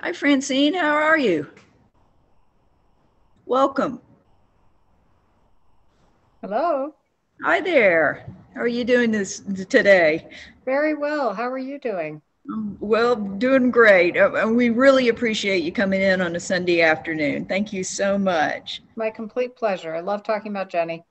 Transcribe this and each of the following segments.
Hi, Francine. How are you? Welcome. Hello. Hi there. How are you doing this today? Very well. How are you doing? Well, doing great. And we really appreciate you coming in on a Sunday afternoon. Thank you so much. My complete pleasure. I love talking about Jenny.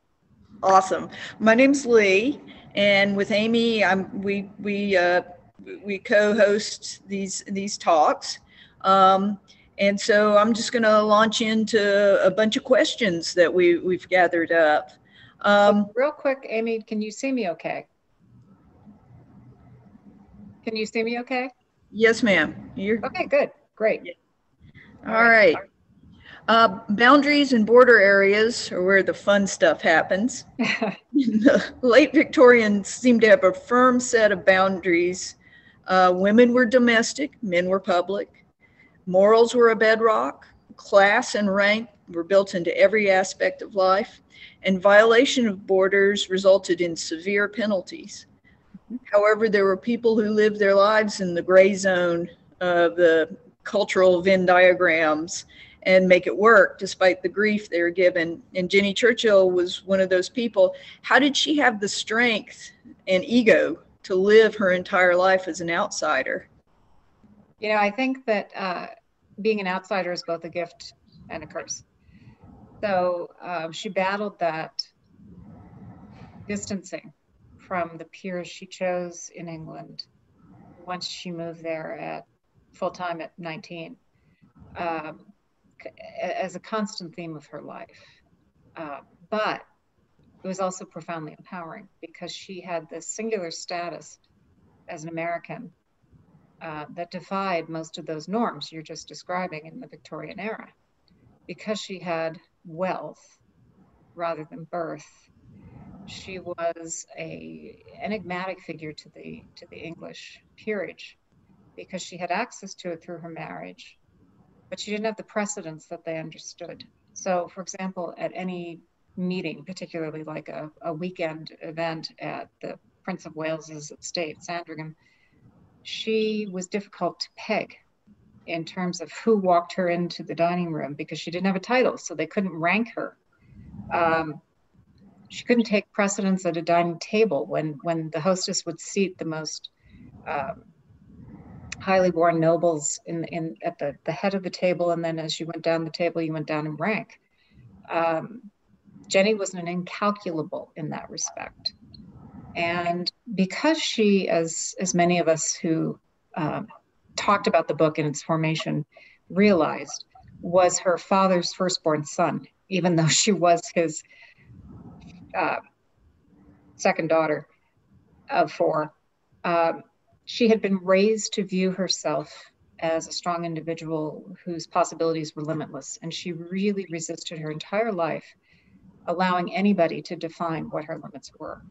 Awesome. My name's Lee, and with Amy, we co-host these talks. And so I'm just going to launch into a bunch of questions that we've gathered up. Oh, Um, real quick, Amy, can you see me okay? Can you see me okay? yes, ma'am. You're Okay, good. Great. all All right. right. Boundaries and border areas are where the fun stuff happens. The late Victorians seem to have a firm set of boundaries. Women were domestic, men were public. Morals were a bedrock. Class and rank were built into every aspect of life, and violation of borders resulted in severe penalties. However, there were people who lived their lives in the gray zone of the cultural Venn diagrams and make it work despite the grief they were given. And Jenny Churchill was one of those people. How did she have the strength and ego to live her entire life as an outsider? I think that being an outsider is both a gift and a curse. So she battled that distancing from the peers she chose in England once she moved there at full time at 19. Um, as a constant theme of her life. Uh, but it was also profoundly empowering because she had this singular status as an American that defied most of those norms you're just describing in the Victorian era. Because she had wealth rather than birth, she was a enigmatic figure to the English peerage because she had access to it through her marriage, but she didn't have the precedents that they understood. So, for example, at any meeting, particularly like a weekend event at the Prince of Wales's estate, Sandringham, she was difficult to peg in terms of who walked her into the dining room because she didn't have a title, so they couldn't rank her. Um, she couldn't take precedence at a dining table when the hostess would seat the most um, highly born nobles in at the head of the table, and then as you went down the table, you went down in rank. Um, Jenny was an incalculable in that respect, and because she, as many of us who um, talked about the book and its formation, realized was her father's firstborn son, even though she was his uh, second daughter of four. Um, she had been raised to view herself as a strong individual whose possibilities were limitless. And she really resisted her entire life, allowing anybody to define what her limits were.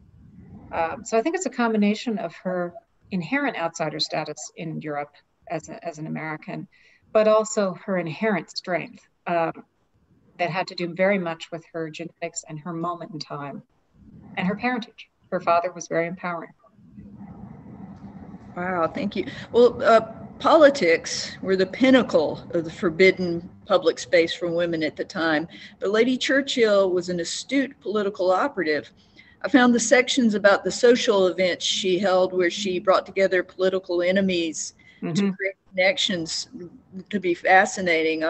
So I think it's a combination of her inherent outsider status in Europe as an American, but also her inherent strength that had to do very much with her genetics and her moment in time and her parentage. Her father was very empowering. Wow, thank you. Well, politics were the pinnacle of the forbidden public space for women at the time, but Lady Churchill was an astute political operative. I found the sections about the social events she held where she brought together political enemies to Mm-hmm. create connections to be fascinating.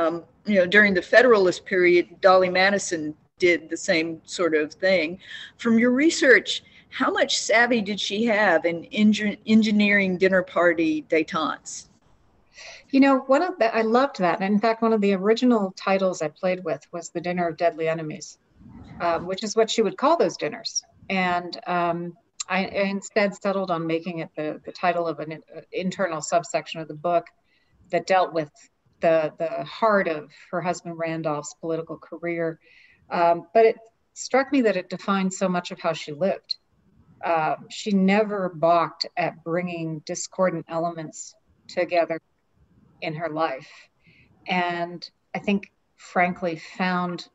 During the Federalist period, Dolly Madison did the same sort of thing. From your research, how much savvy did she have in engineering dinner party détentes? One of the, I loved that. And in fact, one of the original titles I played with was The Dinner of Deadly Enemies, which is what she would call those dinners. And I instead settled on making it the title of an internal subsection of the book that dealt with the heart of her husband Randolph's political career. But it struck me that it defined so much of how she lived. She never balked at bringing discordant elements together in her life. And I think, frankly, found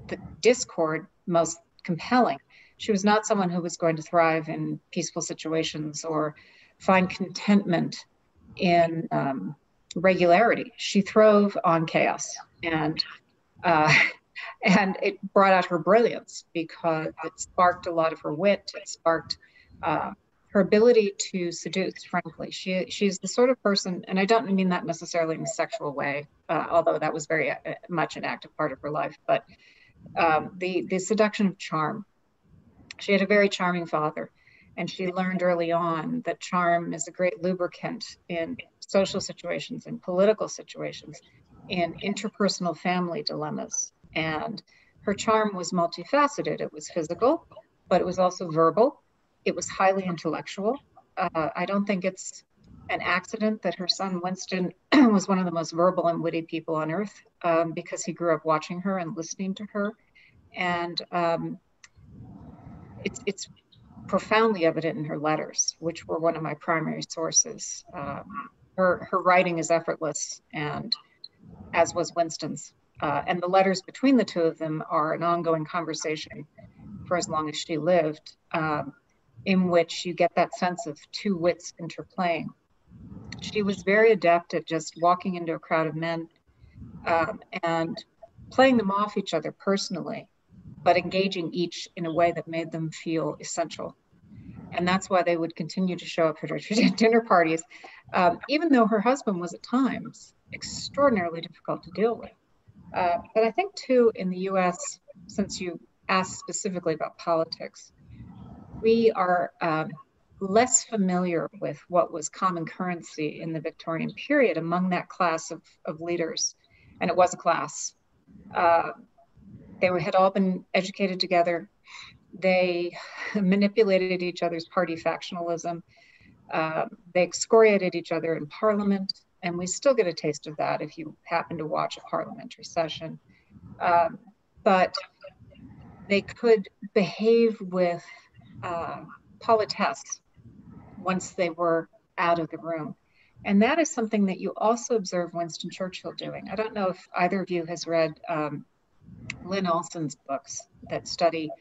the discord most compelling. She was not someone who was going to thrive in peaceful situations or find contentment in regularity. She throve on chaos, and uh, and it brought out her brilliance because it sparked a lot of her wit. It sparked her ability to seduce. Frankly, she's the sort of person, and I don't mean that necessarily in a sexual way, although that was very much an active part of her life. But the seduction of charm. She had a very charming father, and she learned early on that charm is a great lubricant in social situations, in political situations, in interpersonal family dilemmas. And her charm was multifaceted. It was physical, but it was also verbal. It was highly intellectual. I don't think it's an accident that her son Winston was one of the most verbal and witty people on earth, because he grew up watching her and listening to her. And it's profoundly evident in her letters, which were one of my primary sources. Her writing is effortless, and as was Winston's. And the letters between the two of them are an ongoing conversation for as long as she lived, in which you get that sense of two wits interplaying. She was very adept at just walking into a crowd of men and playing them off each other personally, but engaging each in a way that made them feel essential. And that's why they would continue to show up at her dinner parties, even though her husband was at times extraordinarily difficult to deal with. But I think, too, in the US, since you asked specifically about politics, we are less familiar with what was common currency in the Victorian period among that class of leaders. And it was a class. They had all been educated together. They manipulated each other's party factionalism. They excoriated each other in Parliament. And we still get a taste of that if you happen to watch a parliamentary session. But they could behave with politesse once they were out of the room. And that is something that you also observe Winston Churchill doing. I don't know if either of you has read Lynn Olson's books that study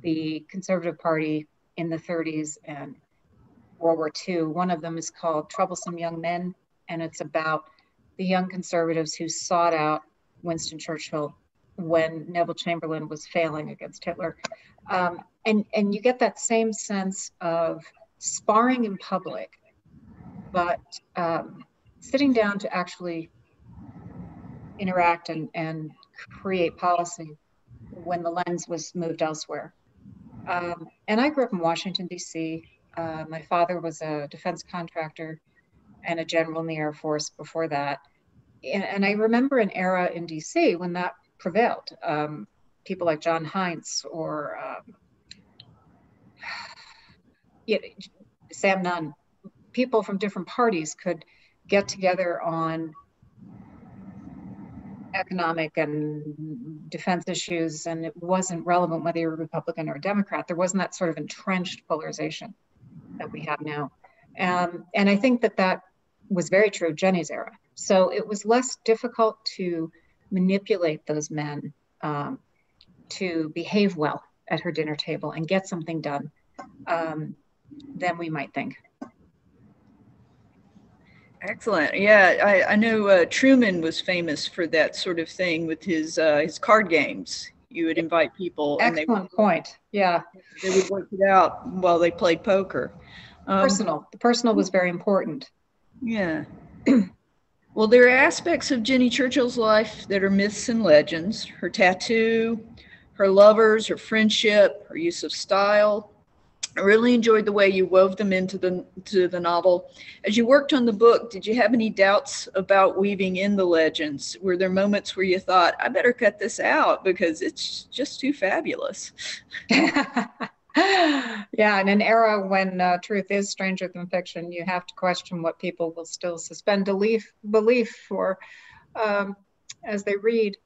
the Conservative Party in the 30s and World War II. One of them is called Troublesome Young Men, and it's about the young conservatives who sought out Winston Churchill when Neville Chamberlain was failing against Hitler. And you get that same sense of sparring in public, but sitting down to actually interact and create policy when the lens was moved elsewhere. And I grew up in Washington, D.C. My father was a defense contractor and a general in the Air Force before that. And I remember an era in D.C. when that prevailed. People like John Heinz or Sam Nunn, people from different parties could get together on economic and defense issues, and it wasn't relevant whether you're a Republican or a Democrat. There wasn't that sort of entrenched polarization that we have now. And I think that was very true of Jenny's era. So it was less difficult to manipulate those men to behave well at her dinner table and get something done than we might think. Excellent. Yeah, I know Truman was famous for that sort of thing with his card games. You would invite people. Excellent point. Yeah. They would work it out while they played poker. The personal was very important. Yeah. Well, there are aspects of Jenny Churchill's life that are myths and legends. Her tattoo, her lovers, her friendship, her use of style. I really enjoyed the way you wove them into the novel. As you worked on the book, did you have any doubts about weaving in the legends? Were there moments where you thought, I better cut this out because it's just too fabulous? Yeah, in an era when truth is stranger than fiction, you have to question what people will still suspend belief for as they read.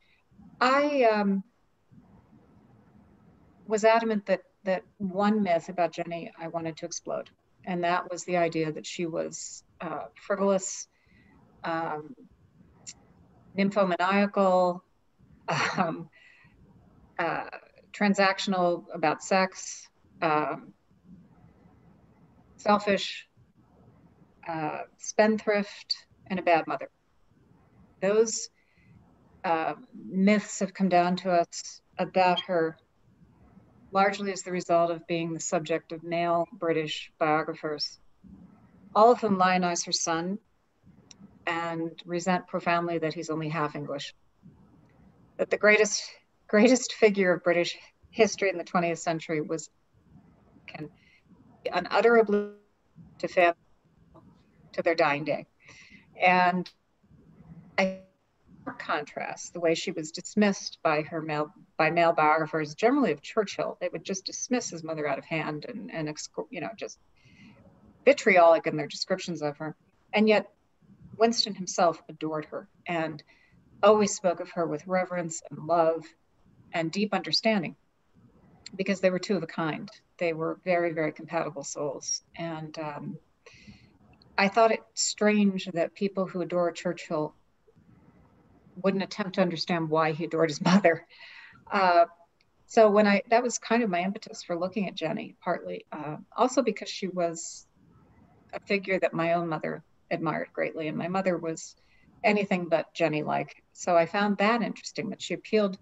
I was adamant that one myth about Jenny I wanted to explode, and that was the idea that she was frivolous, nymphomaniacal, transactional about sex, selfish, spendthrift, and a bad mother. those myths have come down to us about her largely as the result of being the subject of male British biographers, all of whom lionize her son and resent profoundly that he's only half English. That the greatest figure of British history in the 20th century was unutterably to family to their dying day. And I contrast the way she was dismissed by male biographers, generally of Churchill. They would just dismiss his mother out of hand and just vitriolic in their descriptions of her. And yet Winston himself adored her and always spoke of her with reverence and love and deep understanding, because they were two of a kind. They were very, very compatible souls. And I thought it strange that people who adore Churchill wouldn't attempt to understand why he adored his mother. So that was kind of my impetus for looking at Jenny, partly. Also because she was a figure that my own mother admired greatly, and my mother was anything but Jenny-like. So I found that interesting, that she appealed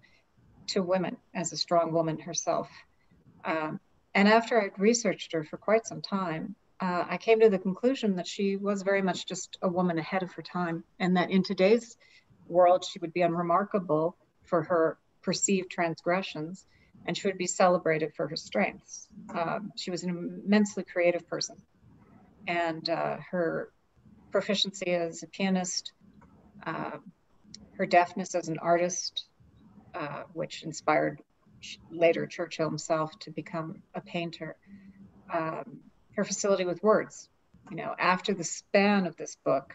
to women as a strong woman herself. And after I'd researched her for quite some time, I came to the conclusion that she was very much just a woman ahead of her time, and that in today's world, she would be unremarkable for her perceived transgressions, and she would be celebrated for her strengths. She was an immensely creative person, and her proficiency as a pianist, her deftness as an artist, which inspired later Churchill himself to become a painter, her facility with words. After the span of this book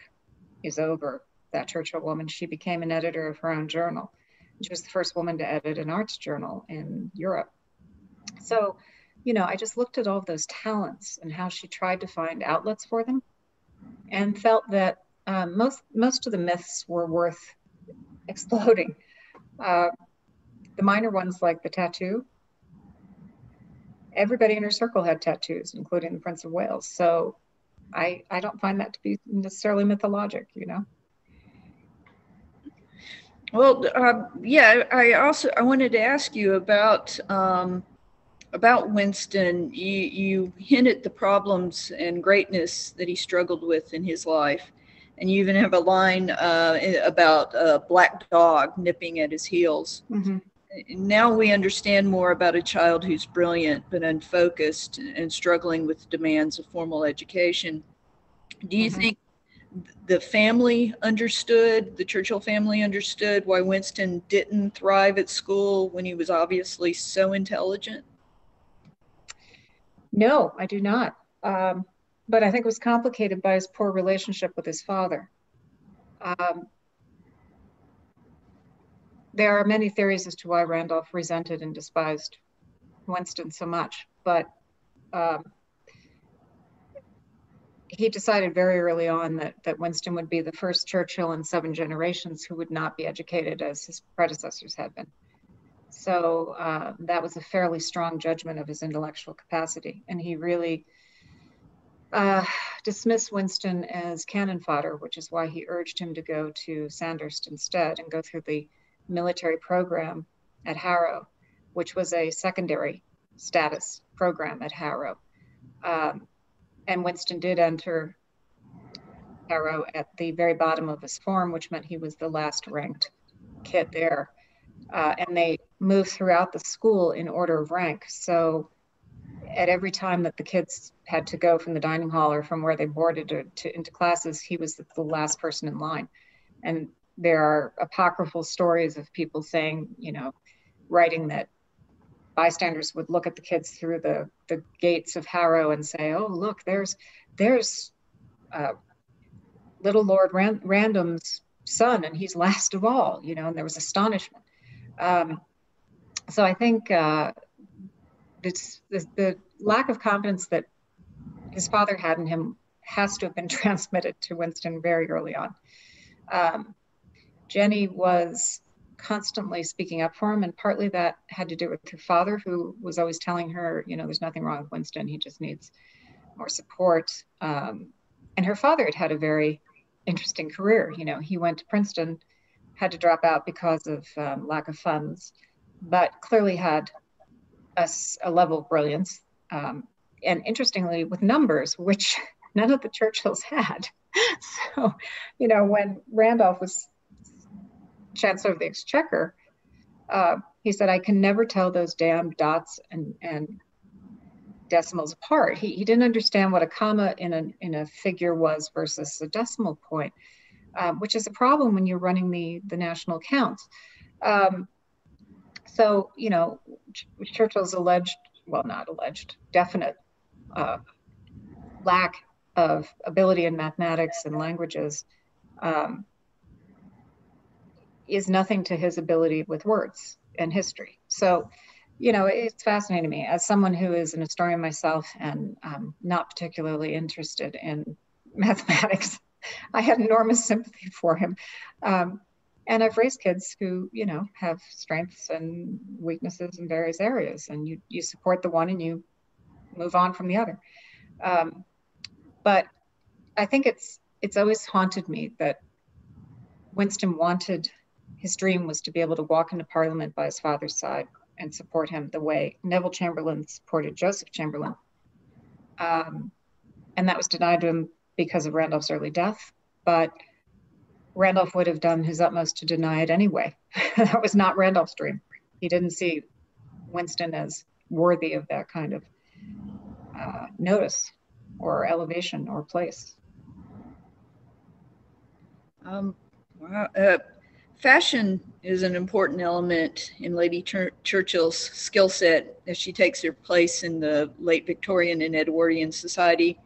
is over, That Churchill Woman, she became an editor of her own journal. She was the first woman to edit an arts journal in Europe. So, I just looked at all of those talents and how she tried to find outlets for them, and felt that most of the myths were worth exploding. The minor ones, like the tattoo, everybody in her circle had tattoos, including the Prince of Wales. So I don't find that to be necessarily mythologic, Well, yeah, I wanted to ask you about Winston. You hinted the problems and greatness that he struggled with in his life, and you even have a line about a black dog nipping at his heels. Mm-hmm. Now we understand more about a child who's brilliant but unfocused and struggling with the demands of formal education. Do you think the family understood, the Churchill family understood why Winston didn't thrive at school when he was obviously so intelligent? No, I do not. But I think it was complicated by his poor relationship with his father. There are many theories as to why Randolph resented and despised Winston so much, but he decided very early on that Winston would be the first Churchill in 7 generations who would not be educated as his predecessors had been. So that was a fairly strong judgment of his intellectual capacity. And he really dismissed Winston as cannon fodder, which is why he urged him to go to Sandhurst instead and go through the military program at Harrow, which was a secondary status program at Harrow. And Winston did enter Harrow at the very bottom of his form, which meant he was the last ranked kid there. And they moved throughout the school in order of rank. So at every time that the kids had to go from the dining hall or from where they boarded into classes, he was the last person in line. And there are apocryphal stories of people saying, writing that bystanders would look at the kids through the gates of Harrow and say, "Oh, look, there's little Lord Random's son, and he's last of all," and there was astonishment. So I think it's the lack of confidence that his father had in him has to have been transmitted to Winston very early on. Jenny was constantly speaking up for him, and partly that had to do with her father, who was always telling her, there's nothing wrong with Winston, he just needs more support. And her father had a very interesting career. He went to Princeton had to drop out because of lack of funds, but clearly had a level of brilliance. And interestingly, with numbers, which none of the Churchills had. So, when Randolph was Chancellor of the Exchequer, he said, I can never tell those damn dots and decimals apart. He didn't understand what a comma in a figure was versus a decimal point, which is a problem when you're running the national accounts. So, Churchill's definite lack of ability in mathematics and languages is nothing to his ability with words and history. So, it's fascinating to me as someone who is an historian myself and not particularly interested in mathematics. I had enormous sympathy for him. And I've raised kids who, have strengths and weaknesses in various areas, and you support the one and you move on from the other. But I think it's always haunted me that Winston his dream was to be able to walk into Parliament by his father's side and support him the way Neville Chamberlain supported Joseph Chamberlain. And that was denied to him because of Randolph's early death. But Randolph would have done his utmost to deny it anyway. That was not Randolph's dream. He didn't see Winston as worthy of that kind of notice or elevation or place. Fashion is an important element in Lady Churchill's skill set as she takes her place in the late Victorian and Edwardian society.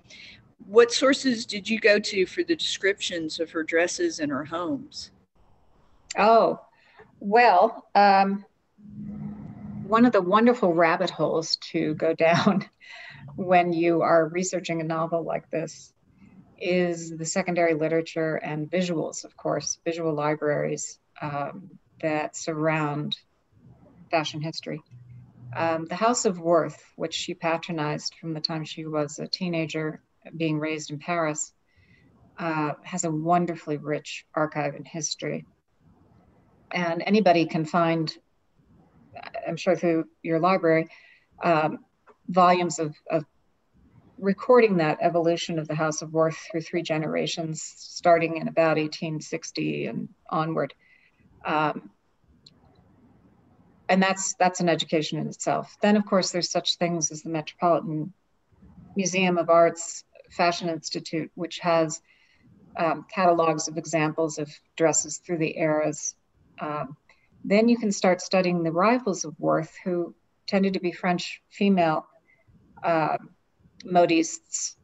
What sources did you go to for the descriptions of her dresses and her homes? Oh, well, one of the wonderful rabbit holes to go down when you are researching a novel like this is the secondary literature and visuals, of course, visual libraries that surround fashion history. The House of Worth, which she patronized from the time she was a teenager, being raised in Paris, has a wonderfully rich archive in history. And anybody can find, I'm sure through your library, volumes of recording that evolution of the House of Worth through 3 generations, starting in about 1860 and onward. And that's an education in itself. Then, of course, there's such things as the Metropolitan Museum of Art's Fashion Institute, which has catalogs of examples of dresses through the eras. Then you can start studying the rivals of Worth, who tended to be French female modistes,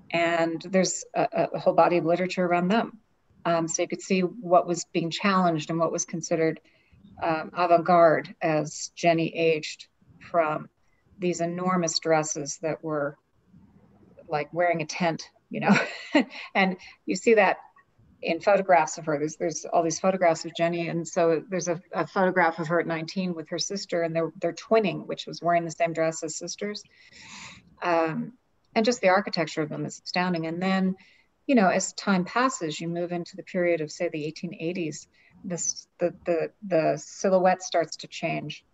and there's a whole body of literature around them. So you could see what was being challenged and what was considered avant-garde as Jenny aged from these enormous dresses that were like wearing a tent, and you see that in photographs of her. There's all these photographs of Jenny, and so there's a photograph of her at 19 with her sister, and they're twinning, which was wearing the same dress as sisters. And just the architecture of them is astounding. And then, as time passes, you move into the period of, say, the 1880s. The silhouette starts to change,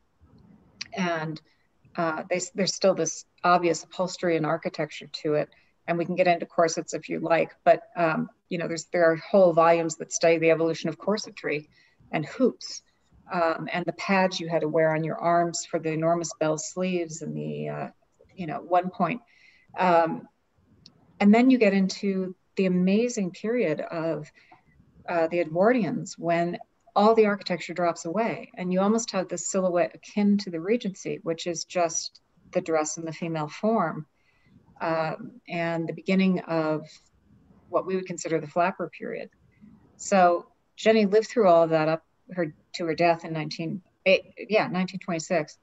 and there's still this obvious upholstery and architecture to it. And we can get into corsets if you like, but there are whole volumes that study the evolution of corsetry and hoops, and the pads you had to wear on your arms for the enormous bell sleeves and the one point. And then you get into the amazing period of the Edwardians, when all the architecture drops away, and you almost have this silhouette akin to the Regency, which is just the dress in the female form, and the beginning of what we would consider the flapper period. So Jenny lived through all of that up to her death in 1926.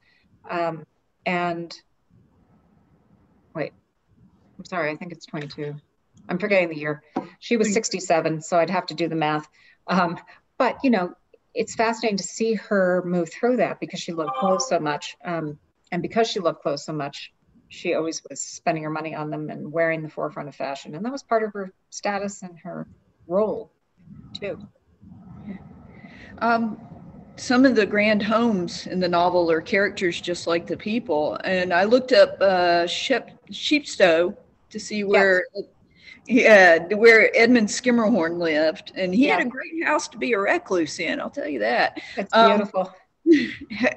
And wait, I'm sorry, I think it's 22. I'm forgetting the year. She was 67, so I'd have to do the math. But, it's fascinating to see her move through that because she loved clothes so much. And because she loved clothes so much, she always was spending her money on them and wearing the forefront of fashion. And that was part of her status and her role, too. Some of the grand homes in the novel are characters just like the people. And I looked up Sheepstow to see where, where Edmund Skimmerhorn lived. And he had a great house to be a recluse in, I'll tell you that. It's beautiful.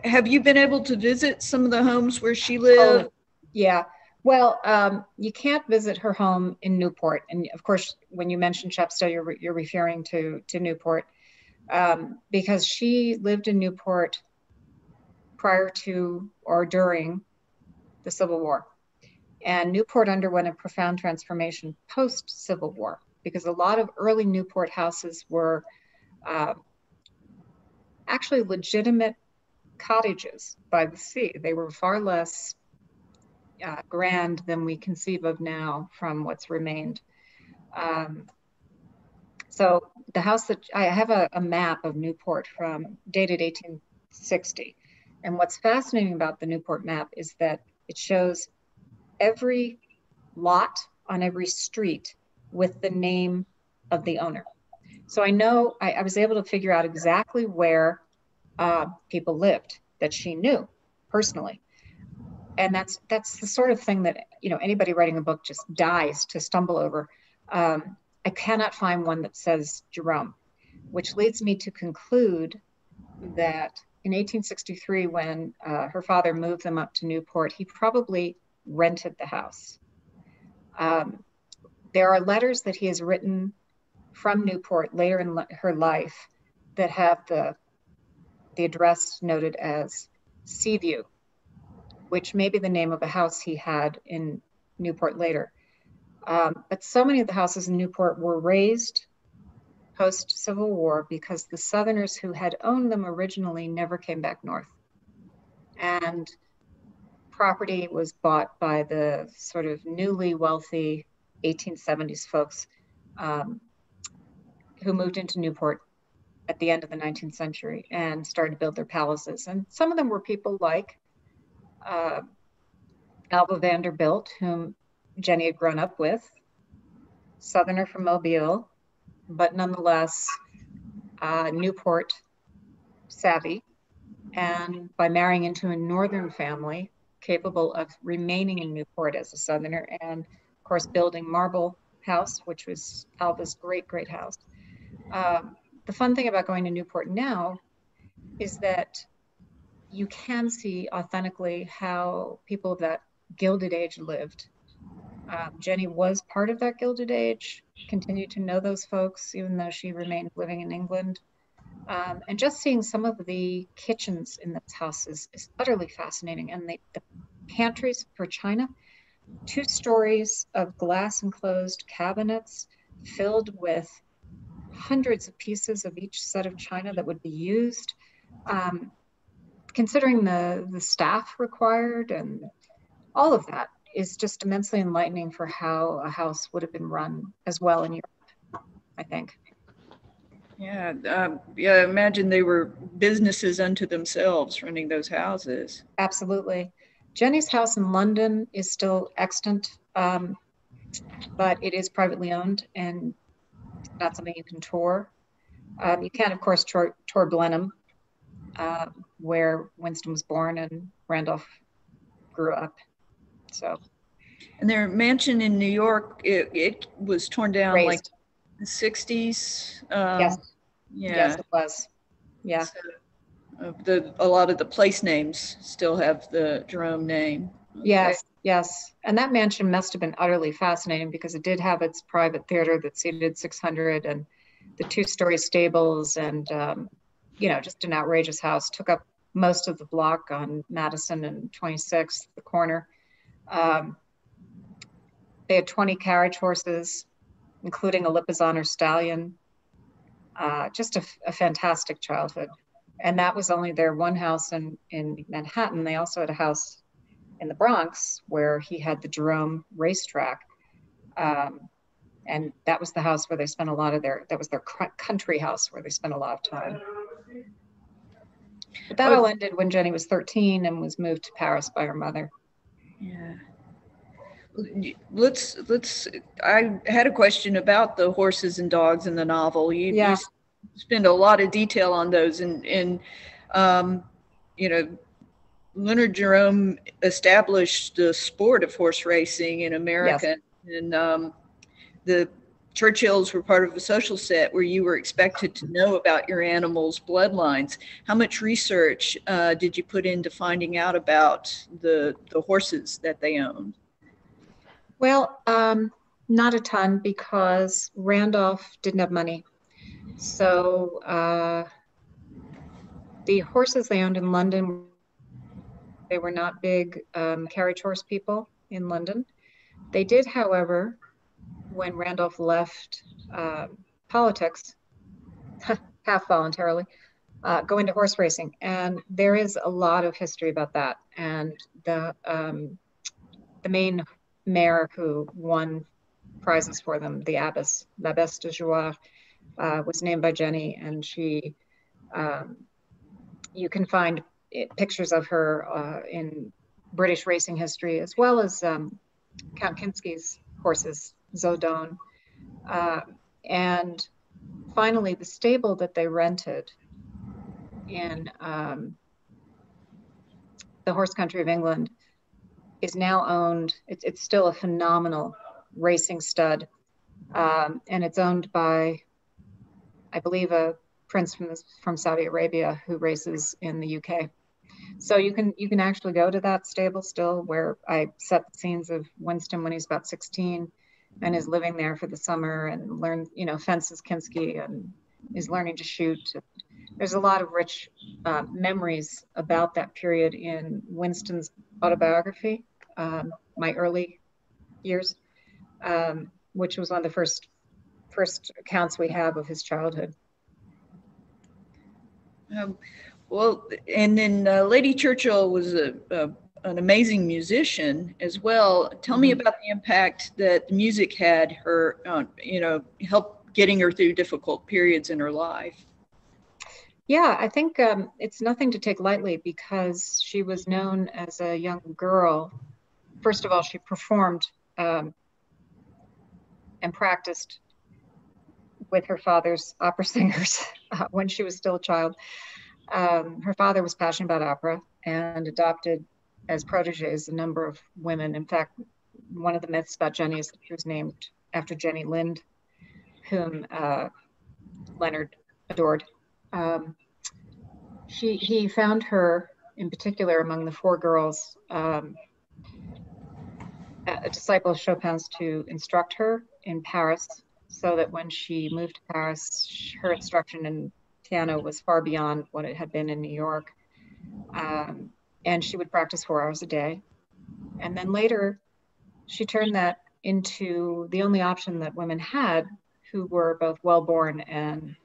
Have you been able to visit some of the homes where she lived? Oh, yeah. Well, you can't visit her home in Newport. And of course, when you mention Chepstow, you're referring to Newport. Because she lived in Newport prior to or during the Civil War. And Newport underwent a profound transformation post-Civil War, because a lot of early Newport houses were actually legitimate cottages by the sea. They were far less grand than we conceive of now from what's remained. So the house that I have a map of Newport from dated 1860. And what's fascinating about the Newport map is that it shows every lot on every street with the name of the owner. So I know I was able to figure out exactly where people lived that she knew personally. And that's the sort of thing that, anybody writing a book just dies to stumble over. I cannot find one that says Jerome, which leads me to conclude that in 1863, when her father moved them up to Newport, he probably rented the house. There are letters that he has written from Newport later in her life that have the address noted as Seaview, which may be the name of a house he had in Newport later. But so many of the houses in Newport were raised post-Civil War because the Southerners who had owned them originally never came back north. And property was bought by the sort of newly wealthy 1870s folks who moved into Newport at the end of the 19th century and started to build their palaces. And some of them were people like Alva Vanderbilt, whom Jenny had grown up with, Southerner from Mobile, but nonetheless Newport savvy, and by marrying into a Northern family capable of remaining in Newport as a Southerner, and of course building Marble House, which was Alva's great house. The fun thing about going to Newport now is that you can see authentically how people of that Gilded Age lived. Jenny was part of that Gilded Age, continued to know those folks, even though she remained living in England. And just seeing some of the kitchens in this house is utterly fascinating. And the pantries for china, 2 stories of glass enclosed cabinets filled with hundreds of pieces of each set of china that would be used. Considering the staff required and all of that is just immensely enlightening for how a house would have been run as well in Europe, I think. Yeah, imagine they were businesses unto themselves running those houses. Absolutely. Jenny's house in London is still extant, but it is privately owned and not something you can tour. You can, of course, tour Blenheim, where Winston was born and Randolph grew up. So, and their mansion in New York, it was torn down raised. Like the 60s. Yes. Yeah. Yes, it was. Yeah. So, a lot of the place names still have the Jerome name. Okay. Yes. And that mansion must have been utterly fascinating because it did have its private theater that seated 600 and the 2-story stables and, just an outrageous house. Took up most of the block on Madison and 26th, the corner. They had 20 carriage horses, including a Lipizzaner stallion. Just a fantastic childhood. And that was only their one house in Manhattan. They also had a house in the Bronx where he had the Jerome racetrack. And that was the house where they spent that was their country house where they spent a lot of time. But that all ended when Jenny was 13 and was moved to Paris by her mother. Yeah. I had a question about the horses and dogs in the novel. You spend a lot of detail on those. And you know, Leonard Jerome established the sport of horse racing in America. Yes. And the Churchills were part of a social set where you were expected to know about your animal's bloodlines. How much research did you put into finding out about the horses that they owned? Well, not a ton, because Randolph didn't have money. So the horses they owned in London, they were not big carriage horse people in London. They did, however, when Randolph left politics, half voluntarily, go into horse racing. And there is a lot of history about that. And the main mare who won prizes for them, the abbess, l'Abbesse de Jouarre, was named by Jenny, and she, you can find pictures of her in British racing history, as well as Count Kinsky's horses, Zodone. And finally, the stable that they rented in the horse country of England is now owned, it's still a phenomenal racing stud. And it's owned by, I believe, a prince from Saudi Arabia who races in the UK. So you can actually go to that stable still, where I set the scenes of Winston when he's about 16 and is living there for the summer and fences Kinsky and is learning to shoot. There's a lot of rich memories about that period in Winston's autobiography, My Early Years, which was one of the first accounts we have of his childhood. Well, and then Lady Churchill was an amazing musician as well. Tell me about the impact that the music had her, help getting her through difficult periods in her life. Yeah, I think it's nothing to take lightly, because she was known as a young girl. First of all, she performed and practiced with her father's opera singers when she was still a child. Her father was passionate about opera and adopted as proteges a number of women. In fact, one of the myths about Jenny is that she was named after Jenny Lind, whom Leonard adored. He found her, in particular, among the four girls, a disciple of Chopin's, to instruct her in Paris, so that when she moved to Paris, her instruction in piano was far beyond what it had been in New York. And she would practice 4 hours a day. And then later, she turned that into the only option that women had who were both well-born and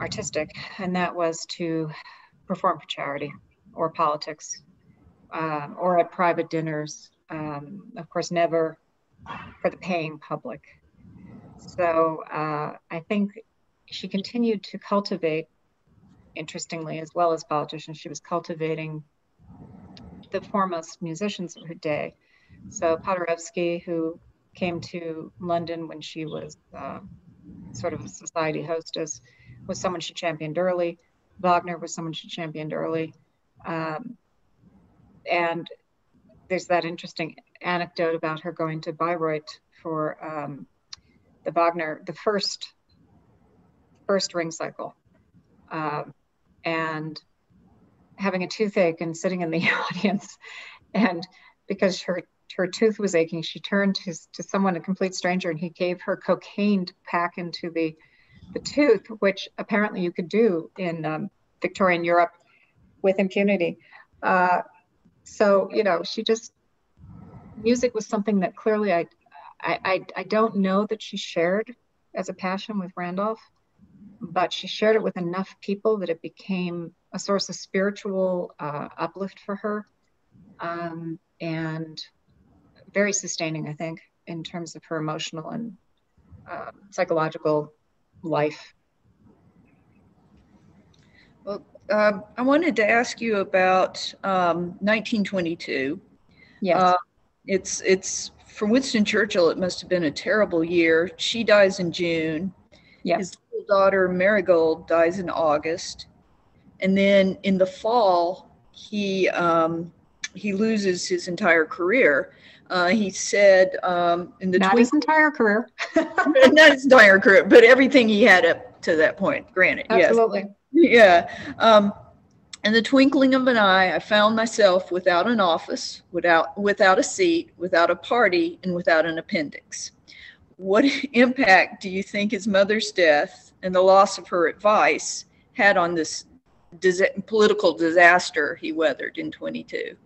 artistic, and that was to perform for charity or politics, or at private dinners, of course, never for the paying public. So I think she continued to cultivate, interestingly, as well as politicians, she was cultivating the foremost musicians of her day. So Paderewski, who came to London when she was sort of a society hostess, was someone she championed early. Wagner was someone she championed early. And there's that interesting anecdote about her going to Bayreuth for the Wagner, the first ring cycle, and having a toothache and sitting in the audience. And because her tooth was aching, she turned to someone, a complete stranger, and he gave her cocaine to pack into the tooth, which apparently you could do in Victorian Europe with impunity. So, she just, music was something that clearly I don't know that she shared as a passion with Randolph, but she shared it with enough people that it became a source of spiritual uplift for her, and very sustaining, I think, in terms of her emotional and psychological life. Well, I wanted to ask you about 1922. Yes. It's for Winston Churchill, it must have been a terrible year. She dies in June. Yes. His daughter Marigold dies in August, and then in the fall he loses his entire career. He said in the not his entire career, not his entire career, but everything he had up to that point. Granted, absolutely, yes, yeah. In the twinkling of an eye, I found myself without an office, without a seat, without a party, and without an appendix. What impact do you think his mother's death and the loss of her advice had on this political disaster he weathered in 22?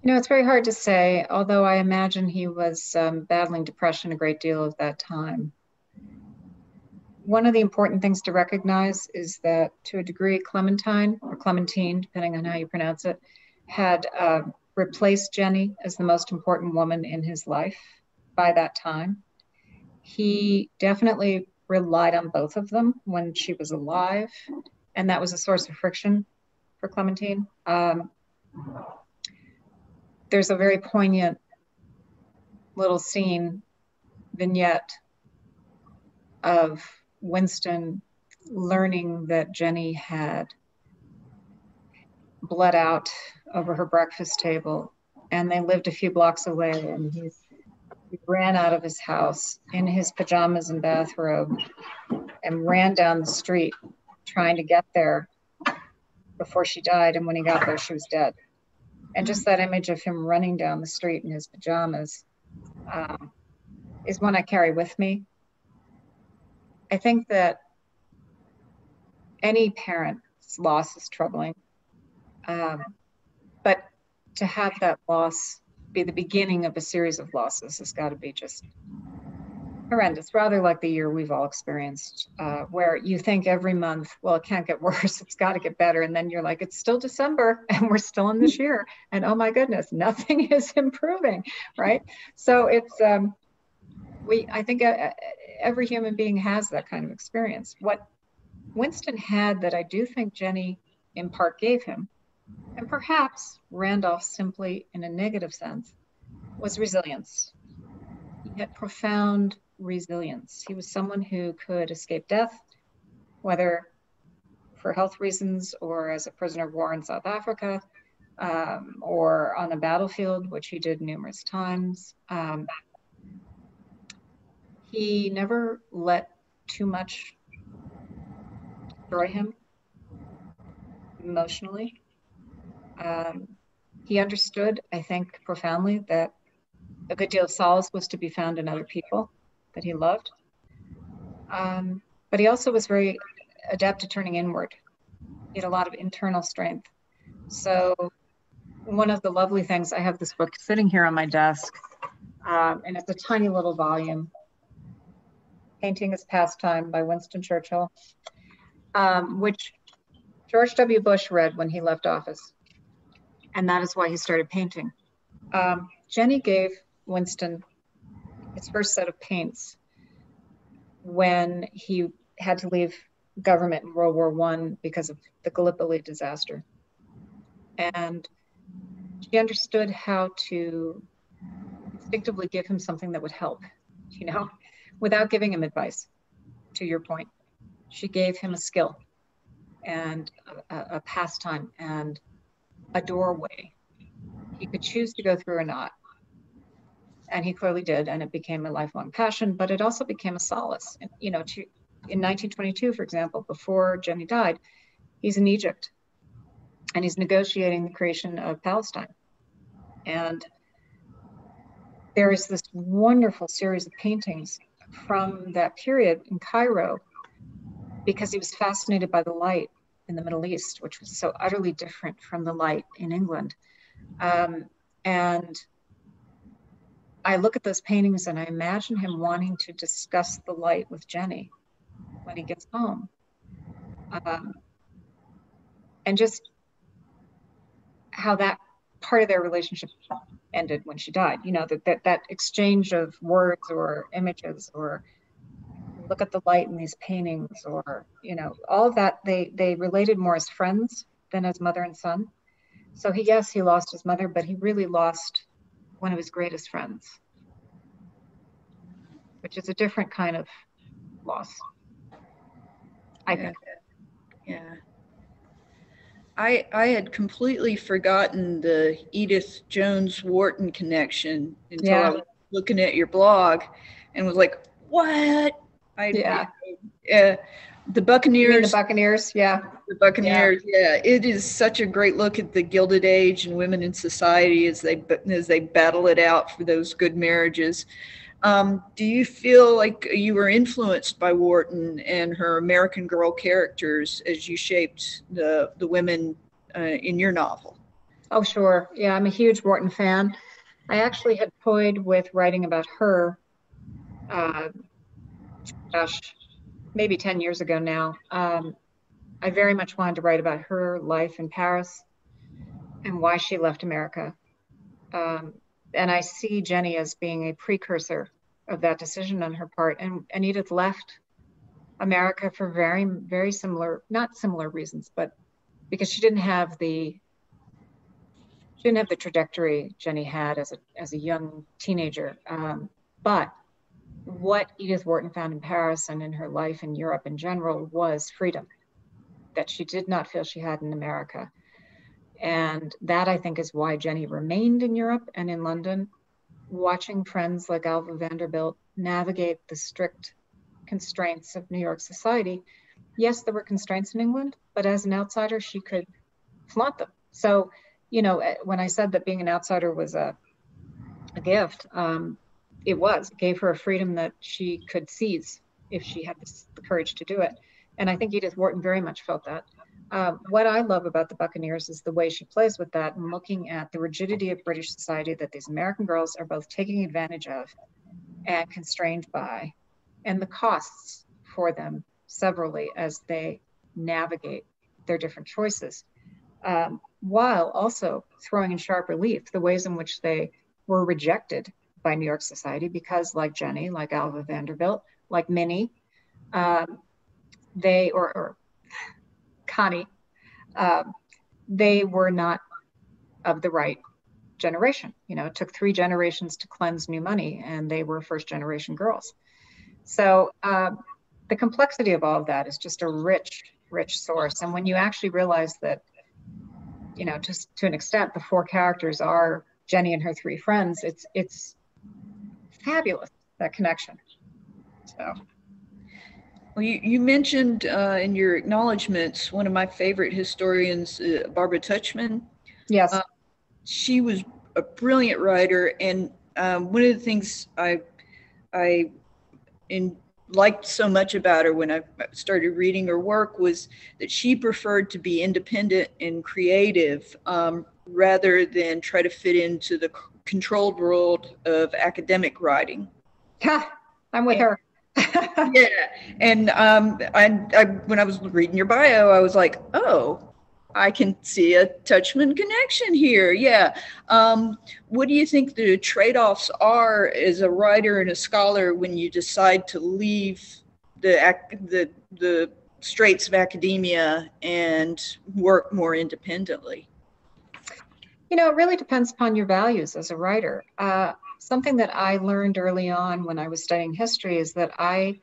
It's very hard to say, although I imagine he was battling depression a great deal at that time. One of the important things to recognize is that, to a degree, Clementine, or Clementine, depending on how you pronounce it, had replaced Jenny as the most important woman in his life by that time. He definitely relied on both of them when she was alive, and that was a source of friction for Clementine. There's a very poignant little vignette of Winston learning that Jenny had bled out over her breakfast table, and they lived a few blocks away, and he ran out of his house in his pajamas and bathrobe and ran down the street trying to get there before she died, and when he got there, she was dead. And just that image of him running down the street in his pajamas is one I carry with me. I think that any parent's loss is troubling, but to have that loss be the beginning of a series of losses has got to be just horrendous, rather like the year we've all experienced, where you think every month, well, it can't get worse, it's got to get better. And then you're like, it's still December and we're still in this year. And oh my goodness, nothing is improving, right? So it's, I think every human being has that kind of experience. What Winston had that I do think Jenny in part gave him, and perhaps Randolph simply in a negative sense, was resilience. He had profound resilience. He was someone who could escape death, whether for health reasons or as a prisoner of war in South Africa, or on a battlefield, which he did numerous times. He never let too much destroy him emotionally. He understood, I think, profoundly that a good deal of solace was to be found in other people that he loved. But he also was very adept at turning inward. He had a lot of internal strength. So one of the lovely things, I have this book sitting here on my desk, and it's a tiny little volume, Painting as Pastime by Winston Churchill, which George W. Bush read when he left office. And that is why he started painting. Jenny gave Winston his first set of paints when he had to leave government in World War I because of the Gallipoli disaster. And she understood how to instinctively give him something that would help, without giving him advice, to your point. She gave him a skill and a pastime and a doorway he could choose to go through or not. And he clearly did, and it became a lifelong passion, but it also became a solace. In 1922, for example, before Jenny died, he's in Egypt, and he's negotiating the creation of Palestine. And there is this wonderful series of paintings from that period in Cairo, because he was fascinated by the light in the Middle East, which was so utterly different from the light in England. And I look at those paintings and I imagine him wanting to discuss the light with Jenny when he gets home. And just how that part of their relationship ended when she died. That exchange of words or images, or look at the light in these paintings, or, all of that, they related more as friends than as mother and son. So he lost his mother, but he really lost one of his greatest friends, which is a different kind of loss, I think. Yeah. I had completely forgotten the Edith Jones Wharton connection until I Yeah. was looking at your blog and was like, what? Yeah. The You mean the Buccaneers. Buccaneers? Yeah. The Buccaneers, yeah. It is such a great look at the Gilded Age and women in society as they battle it out for those good marriages. Do you feel like you were influenced by Wharton and her American Girl characters as you shaped the women in your novel? Oh, sure. Yeah, I'm a huge Wharton fan. I actually had toyed with writing about her, uh, gosh, maybe 10 years ago now. I very much wanted to write about her life in Paris and why she left America. Um, and I see Jenny as being a precursor of that decision on her part. And Edith left America for very, very similar, not similar reasons, but because she didn't have the trajectory Jenny had as a young teenager. But what Edith Wharton found in Paris and in her life in Europe in general was freedom that she did not feel she had in America. And that, I think, is why Jenny remained in Europe and in London, watching friends like Alva Vanderbilt navigate the strict constraints of New York society. Yes, there were constraints in England, but as an outsider, she could flaunt them. So, when I said that being an outsider was a gift, it gave her a freedom that she could seize if she had the courage to do it. And I think Edith Wharton very much felt that. What I love about the Buccaneers is the way she plays with that and looking at the rigidity of British society that these American girls are both taking advantage of and constrained by, and the costs for them severally as they navigate their different choices, while also throwing in sharp relief the ways in which they were rejected by New York society because, like Jenny, like Alva Vanderbilt, like Minnie, or Connie, they were not of the right generation. It took 3 generations to cleanse new money, and they were first generation girls. So the complexity of all of that is just a rich, rich source. And when you actually realize that, just to an extent, the 4 characters are Jenny and her 3 friends, it's fabulous, that connection. So. Well, you mentioned in your acknowledgments one of my favorite historians, Barbara Tuchman. Yes. She was a brilliant writer, and one of the things I liked so much about her when I started reading her work was that she preferred to be independent and creative rather than try to fit into the controlled world of academic writing. I'm with her. Yeah, and I when I was reading your bio, I was like, oh, I can see a Tuchman connection here. Yeah. What do you think the trade-offs are as a writer and a scholar when you decide to leave the straits of academia and work more independently? It really depends upon your values as a writer. Something that I learned early on when I was studying history is that I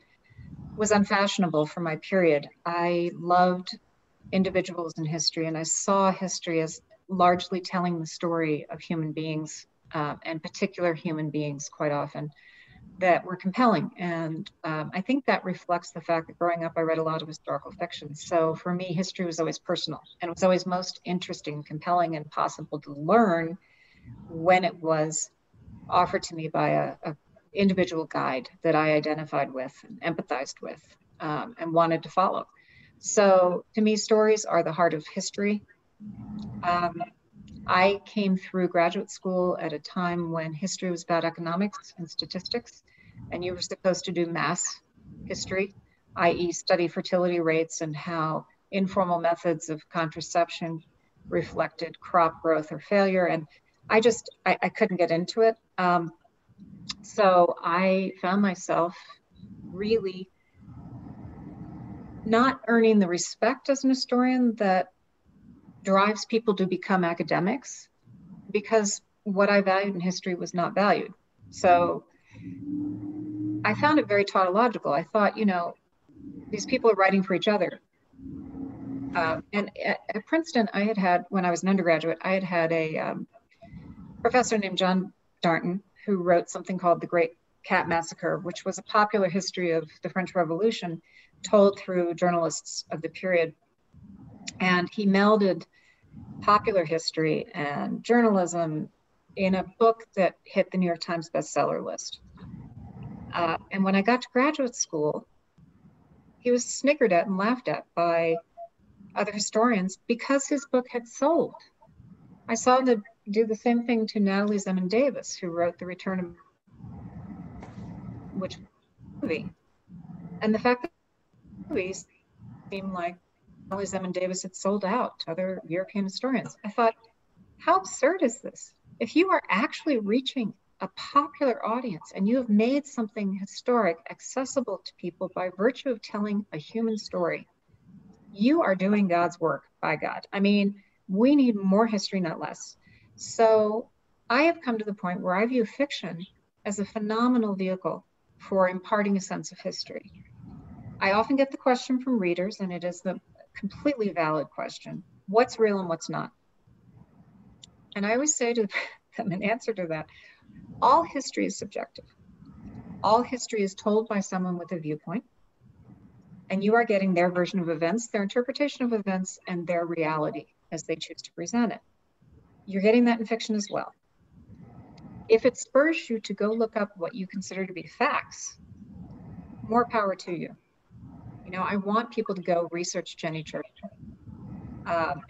was unfashionable for my period. I loved individuals in history, and I saw history as largely telling the story of human beings, and particular human beings quite often, that were compelling. And I think that reflects the fact that growing up, I read a lot of historical fiction. So for me, history was always personal, and it was always most interesting, compelling, and possible to learn when it was offered to me by a individual guide that I identified with and empathized with, and wanted to follow. So to me, stories are the heart of history. I came through graduate school at a time when history was about economics and statistics, and you were supposed to do mass history, i.e. study fertility rates and how informal methods of contraception reflected crop growth or failure. And I couldn't get into it. So I found myself really not earning the respect as an historian that drives people to become academics, because what I valued in history was not valued. So I found it very tautological. I thought, these people are writing for each other. And at Princeton, when I was an undergraduate, I had a professor named John Darnton, who wrote something called The Great Cat Massacre, which was a popular history of the French Revolution told through journalists of the period. And he melded popular history and journalism in a book that hit the New York Times bestseller list. And when I got to graduate school, he was snickered at and laughed at by other historians because his book had sold. I saw them do the same thing to Natalie Zemon Davis, who wrote The Return of, which movie. And the fact that movies seemed like Natalie Zemon Davis had sold out to other European historians. I thought, how absurd is this? If you are actually reaching a popular audience and you have made something historic accessible to people by virtue of telling a human story, you are doing God's work, by God. I mean, we need more history, not less. So I have come to the point where I view fiction as a phenomenal vehicle for imparting a sense of history. I often get the question from readers, and it is the completely valid question: what's real and what's not? And I always say to them in answer to that, all history is subjective. All history is told by someone with a viewpoint, and you are getting their version of events, their interpretation of events, and their reality as they choose to present it. You're getting that in fiction as well. If it spurs you to go look up what you consider to be facts, more power to you. I want people to go research Jenny Churchill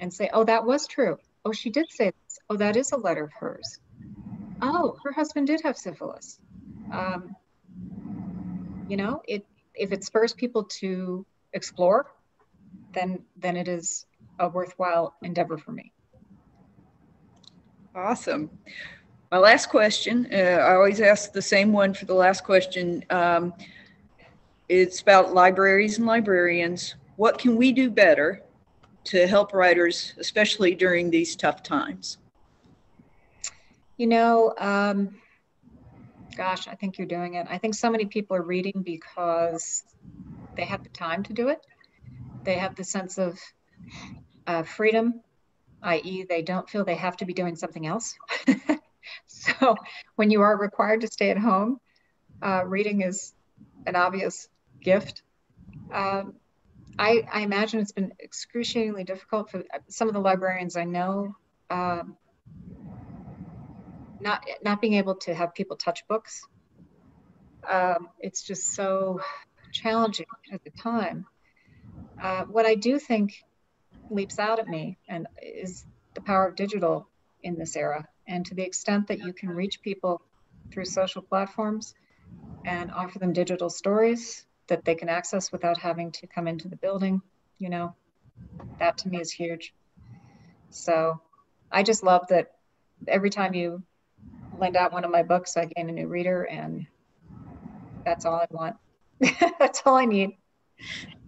and say, oh, that was true. Oh, she did say this. Oh, that is a letter of hers. Oh, her husband did have syphilis. If it spurs people to explore, then it is a worthwhile endeavor for me. Awesome. My last question, I always ask the same one for the last question. It's about libraries and librarians. What can we do better to help writers, especially during these tough times? Gosh, I think you're doing it. I think so many people are reading because they have the time to do it. They have the sense of freedom, i.e. they don't feel they have to be doing something else. So when you are required to stay at home, reading is an obvious gift. I imagine it's been excruciatingly difficult for some of the librarians I know, not being able to have people touch books. It's just so challenging at the time. What I do think leaps out at me and is the power of digital in this era. And to the extent that you can reach people through social platforms and offer them digital stories that they can access without having to come into the building, that to me is huge. So I just love that every time you lend out one of my books, I gain a new reader, and that's all I want. That's all I need,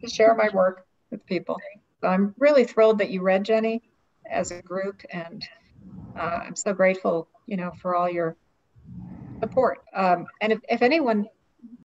to share my work with people. So I'm really thrilled that you read, Jenny, as a group, and I'm so grateful, for all your support. And if anyone